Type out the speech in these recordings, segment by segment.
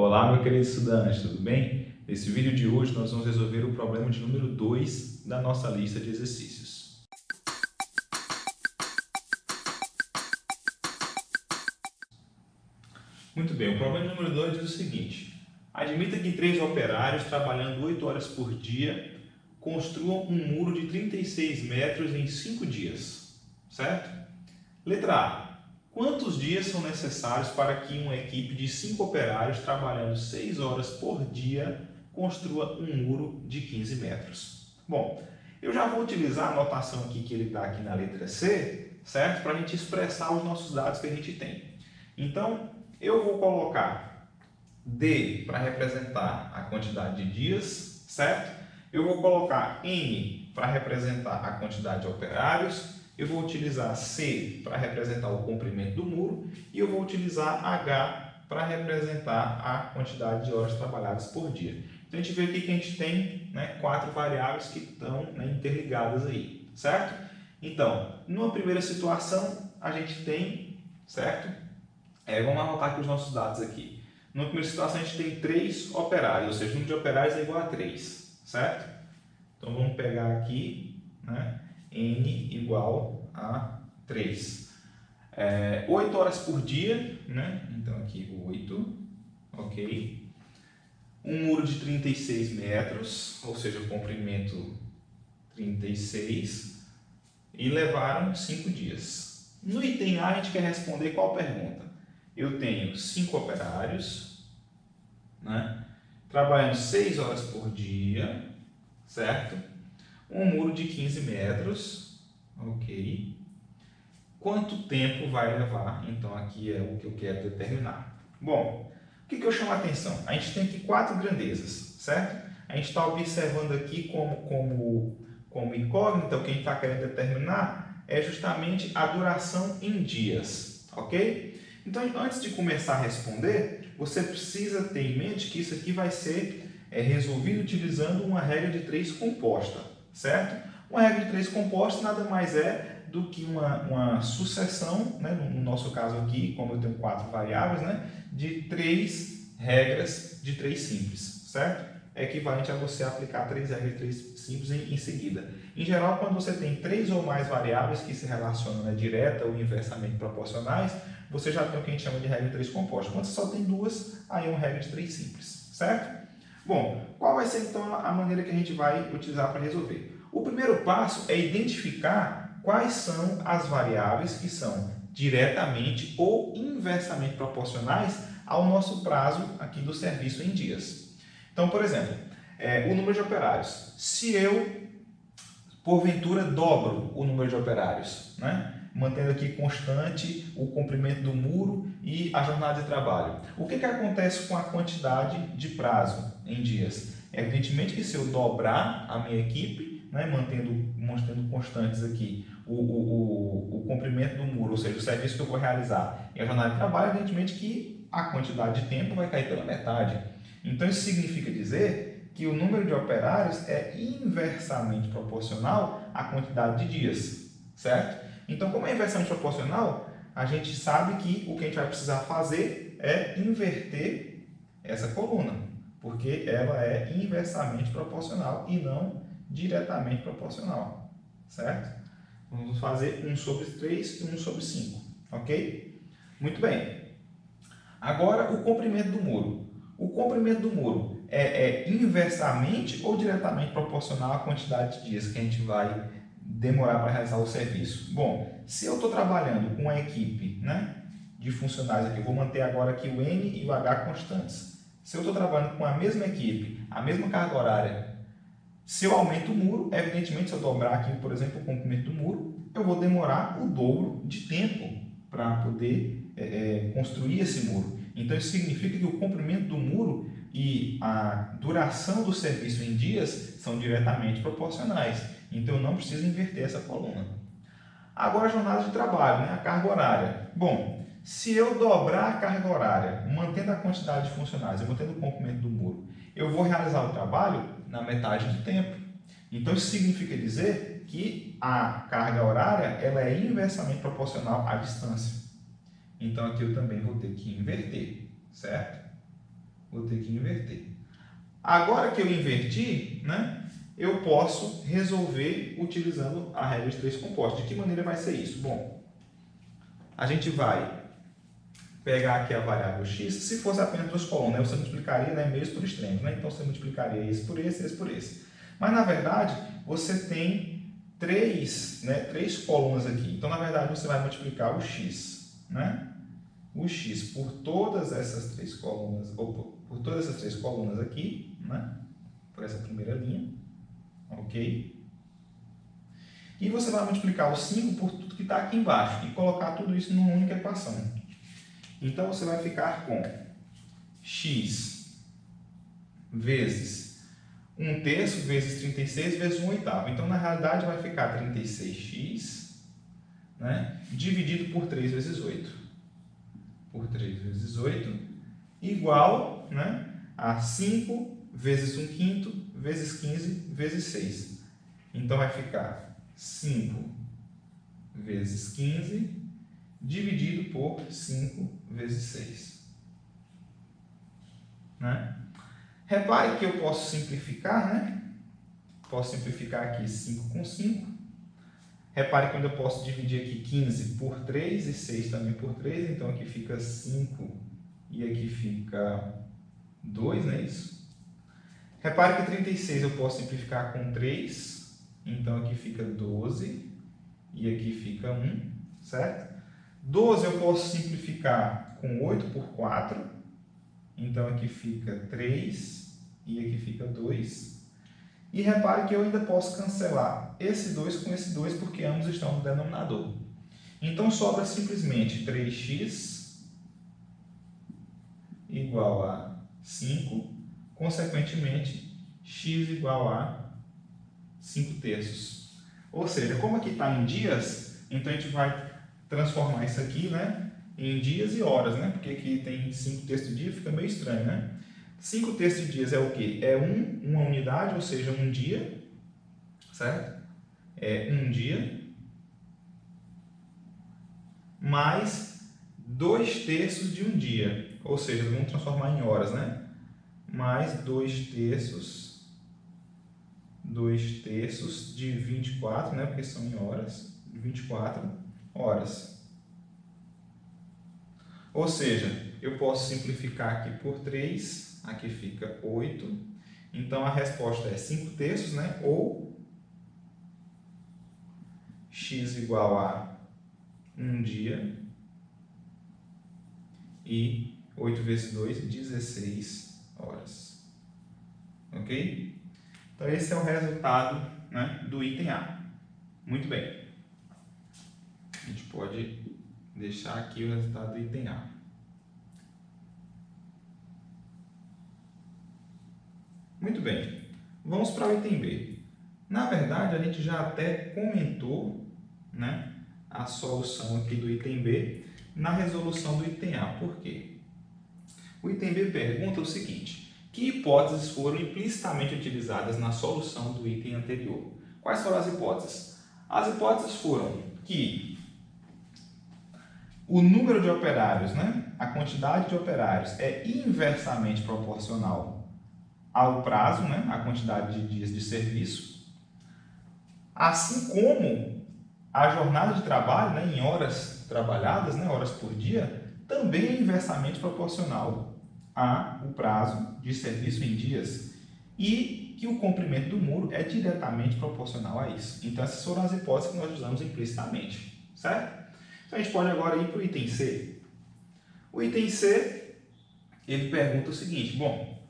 Olá, meu querido estudante, tudo bem? Nesse vídeo de hoje nós vamos resolver o problema de número 2 da nossa lista de exercícios. Muito bem, o problema de número 2 diz o seguinte: admita que 3 operários trabalhando 8 horas por dia construam um muro de 36 metros em 5 dias, certo? Letra A. Quantos dias são necessários para que uma equipe de 5 operários trabalhando 6 horas por dia construa um muro de 15 metros? Bom, eu já vou utilizar a notação aqui que ele dá aqui na letra C, certo? Para a gente expressar os nossos dados que a gente tem. Então, eu vou colocar D para representar a quantidade de dias, certo? Eu vou colocar N para representar a quantidade de operários. Eu vou utilizar C para representar o comprimento do muro e eu vou utilizar H para representar a quantidade de horas trabalhadas por dia. Então a gente vê aqui que a gente tem 4 variáveis que estão interligadas aí, certo? Então, numa primeira situação, a gente tem, certo? Vamos anotar aqui os nossos dados aqui. Numa primeira situação, a gente tem 3 operários, ou seja, o número de operários é igual a 3, certo? Então vamos pegar aqui, N igual a 3. 8 horas por dia, então aqui 8, ok. Um muro de 36 metros, ou seja, o comprimento 36, e levaram 5 dias. No item A, a gente quer responder qual pergunta? Eu tenho 5 operários, trabalhando 6 horas por dia, certo? Um muro de 15 metros, ok. Quanto tempo vai levar? Então, aqui é o que eu quero determinar. Bom, o que eu chamo a atenção? A gente tem aqui 4 grandezas, certo? A gente está observando aqui como incógnita, o que a gente está querendo determinar é justamente a duração em dias, ok? Então, antes de começar a responder, você precisa ter em mente que isso aqui vai ser resolvido utilizando uma regra de 3 composta, certo? Uma regra de 3 composta nada mais é do que uma sucessão, no nosso caso aqui, como eu tenho 4 variáveis, de 3 regras de 3 simples, certo? É equivalente a você aplicar 3 regras de 3 simples em seguida. Em geral, quando você tem 3 ou mais variáveis que se relacionam direta ou inversamente proporcionais, você já tem o que a gente chama de regra de 3 composta. Quando você só tem 2, aí é uma regra de 3 simples, certo? Bom, qual vai ser então a maneira que a gente vai utilizar para resolver? O primeiro passo é identificar quais são as variáveis que são diretamente ou inversamente proporcionais ao nosso prazo aqui do serviço em dias. Então, por exemplo, o número de operários. Se eu, porventura, dobro o número de operários, mantendo aqui constante o comprimento do muro e a jornada de trabalho, o que acontece com a quantidade de prazo em dias? Evidentemente que se eu dobrar a minha equipe, mantendo constantes aqui o comprimento do muro, ou seja, o serviço que eu vou realizar e a jornada de trabalho, evidentemente que a quantidade de tempo vai cair pela metade. Então isso significa dizer que o número de operários é inversamente proporcional à quantidade de dias, certo? Então, como é inversamente proporcional, a gente sabe que o que a gente vai precisar fazer é inverter essa coluna, porque ela é inversamente proporcional e não diretamente proporcional, certo? Vamos fazer 1 sobre 3 e 1 sobre 5, ok? Muito bem. Agora, o comprimento do muro. O comprimento do muro é inversamente ou diretamente proporcional à quantidade de dias que a gente vai demorar para realizar o serviço? Bom, se eu estou trabalhando com uma equipe de funcionários aqui, eu vou manter agora aqui o N e o H constantes. Se eu estou trabalhando com a mesma equipe, a mesma carga horária, se eu aumento o muro, evidentemente, se eu dobrar aqui, por exemplo, o comprimento do muro, eu vou demorar o dobro de tempo para poder construir esse muro. Então, isso significa que o comprimento do muro e a duração do serviço em dias são diretamente proporcionais. Então, eu não preciso inverter essa coluna. Agora, a jornada de trabalho, a carga horária. Bom, se eu dobrar a carga horária, mantendo a quantidade de funcionários e mantendo o comprimento do muro, eu vou realizar o trabalho na metade do tempo. Então, isso significa dizer que a carga horária ela é inversamente proporcional à distância. Então, aqui eu também vou ter que inverter, certo? Vou ter que inverter. Agora que eu inverti, né, eu posso resolver utilizando a regra de três compostos. De que maneira vai ser isso? Bom, a gente vai pegar aqui a variável x. Se fosse apenas duas colunas, você multiplicaria, né, meios por extremos, né? Então você multiplicaria esse por esse por esse. Mas na verdade, você tem três colunas aqui. Então na verdade você vai multiplicar o x, né? O x por todas essas três colunas, ou por todas essas três colunas aqui, né? Por essa primeira linha, ok? E você vai multiplicar o 5 por tudo que está aqui embaixo e colocar tudo isso numa única equação. Então você vai ficar com x vezes 1/3 vezes 36 vezes 1/8. Então na realidade vai ficar 36x, né? Dividido por 3 vezes 8. Por 3 vezes 8, igual, né, a 5 vezes 1/5 vezes 15 vezes 6. Então vai ficar 5 vezes 15 dividido por 5 vezes 6. Né? Repare que eu posso simplificar, né? Posso simplificar aqui 5 com 5. Repare que eu posso dividir aqui 15 por 3 e 6 também por 3. Então aqui fica 5 e aqui fica 2, não é isso? Repare que 36 eu posso simplificar com 3. Então aqui fica 12 e aqui fica 1, certo? 12 eu posso simplificar com 8 por 4. Então aqui fica 3 e aqui fica 2. E repare que eu ainda posso cancelar esse 2 com esse 2, porque ambos estão no denominador. Então sobra simplesmente 3x igual a 5, consequentemente x igual a 5/3. Ou seja, como aqui está em dias, então a gente vai transformar isso aqui, né, em dias e horas, né? Porque aqui tem 5/3 de dia, fica meio estranho, né? 5/3 de dias é o quê? É uma unidade, ou seja, um dia, certo? É um dia, mais 2/3 de um dia, ou seja, vamos transformar em horas, né? Mais 2/3 de 24, né? Porque são em horas, 24 horas. Ou seja, eu posso simplificar aqui por 3, aqui fica 8. Então a resposta é 5/3, né? Ou x igual a 1 dia e 8 vezes 2, 16 horas. Ok? Então esse é o resultado, né, do item A. Muito bem. A gente pode deixar aqui o resultado do item A. Muito bem. Vamos para o item B. Na verdade, a gente já até comentou, né, a solução aqui do item B na resolução do item A. Por quê? O item B pergunta o seguinte: que hipóteses foram implicitamente utilizadas na solução do item anterior? Quais foram as hipóteses? As hipóteses foram que o número de operários, né, a quantidade de operários é inversamente proporcional ao prazo, né, a quantidade de dias de serviço, assim como a jornada de trabalho, né, em horas trabalhadas, né, horas por dia, também é inversamente proporcional ao prazo de serviço em dias, e que o comprimento do muro é diretamente proporcional a isso. Então essas foram as hipóteses que nós usamos implicitamente, certo? Então a gente pode agora ir para o item C. O item C, ele pergunta o seguinte: bom,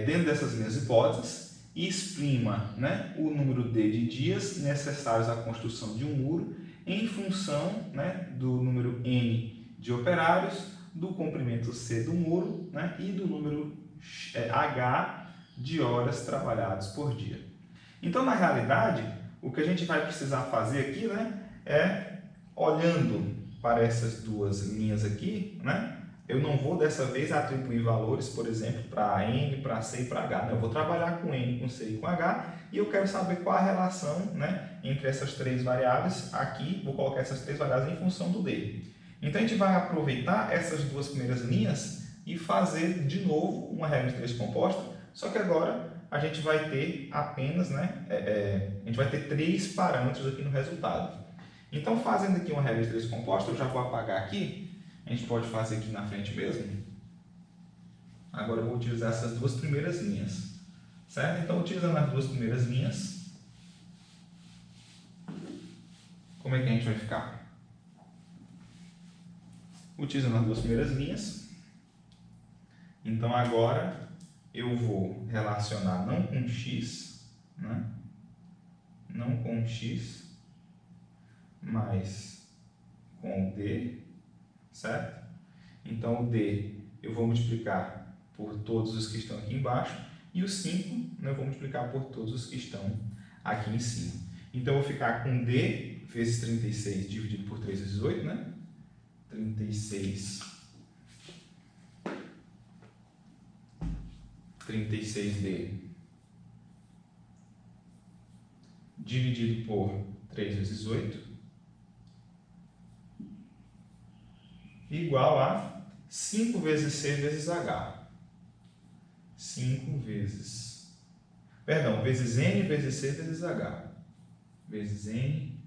dentro dessas minhas hipóteses, exprima, né, o número D de dias necessários à construção de um muro em função, né, do número N de operários, do comprimento C do muro, né, e do número H de horas trabalhadas por dia. Então, na realidade, o que a gente vai precisar fazer aqui, né, é, olhando para essas duas linhas aqui, né, eu não vou dessa vez atribuir valores, por exemplo, para N, para C e para H. Eu vou trabalhar com N, com C e com H, e eu quero saber qual a relação, né, entre essas três variáveis. Aqui, vou colocar essas três variáveis em função do D. Então, a gente vai aproveitar essas duas primeiras linhas e fazer de novo uma regra de 3 composta, só que agora a gente vai ter apenas, né, a gente vai ter 3 parâmetros aqui no resultado. Então, fazendo aqui uma regra de 3 composta, eu já vou apagar aqui, a gente pode fazer aqui na frente mesmo. Agora eu vou utilizar essas 2 primeiras linhas, certo? Então, utilizando as 2 primeiras linhas, como é que a gente vai ficar? Utilizando as 2 primeiras linhas, então agora eu vou relacionar não com x, né? Não com x, mas com o d, certo? Então o d eu vou multiplicar por todos os que estão aqui embaixo e o 5 eu vou multiplicar por todos os que estão aqui em cima. Então eu vou ficar com d vezes 36 dividido por 3 vezes 8, né? 36d dividido por 3 vezes 8 igual a 5 vezes c vezes h. 5 vezes... Perdão, vezes n vezes c vezes h. Vezes n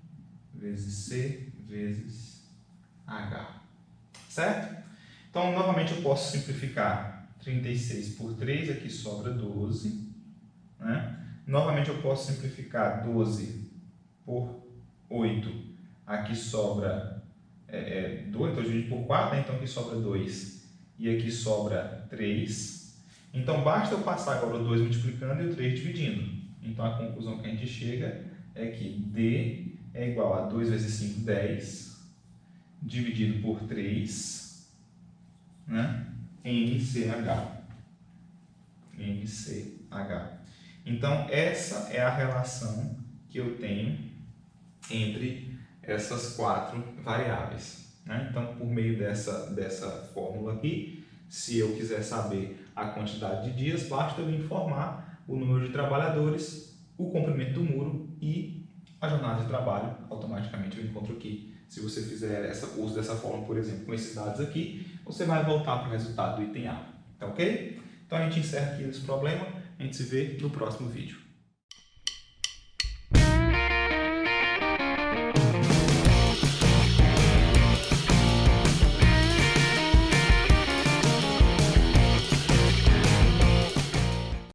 vezes c vezes h. Certo? Então, novamente, eu posso simplificar 36 por 3, aqui sobra 12. Né? Novamente, eu posso simplificar 12 por 8, aqui sobra 2, então eu divido por 4, né? Então aqui sobra 2 e aqui sobra 3. Então, basta eu passar agora o 2 multiplicando e o 3 dividindo. Então, a conclusão que a gente chega é que D é igual a 2 vezes 5, 10, dividido por 3, né? NCH. Então, essa é a relação que eu tenho entre essas 4 variáveis. Né? Então, por meio dessa fórmula aqui, se eu quiser saber a quantidade de dias, basta eu informar o número de trabalhadores, o comprimento do muro e a jornada de trabalho. Automaticamente eu encontro aqui. Se você fizer uso dessa fórmula, por exemplo, com esses dados aqui, você vai voltar para o resultado do item A. Tá ok? Então a gente encerra aqui esse problema. A gente se vê no próximo vídeo.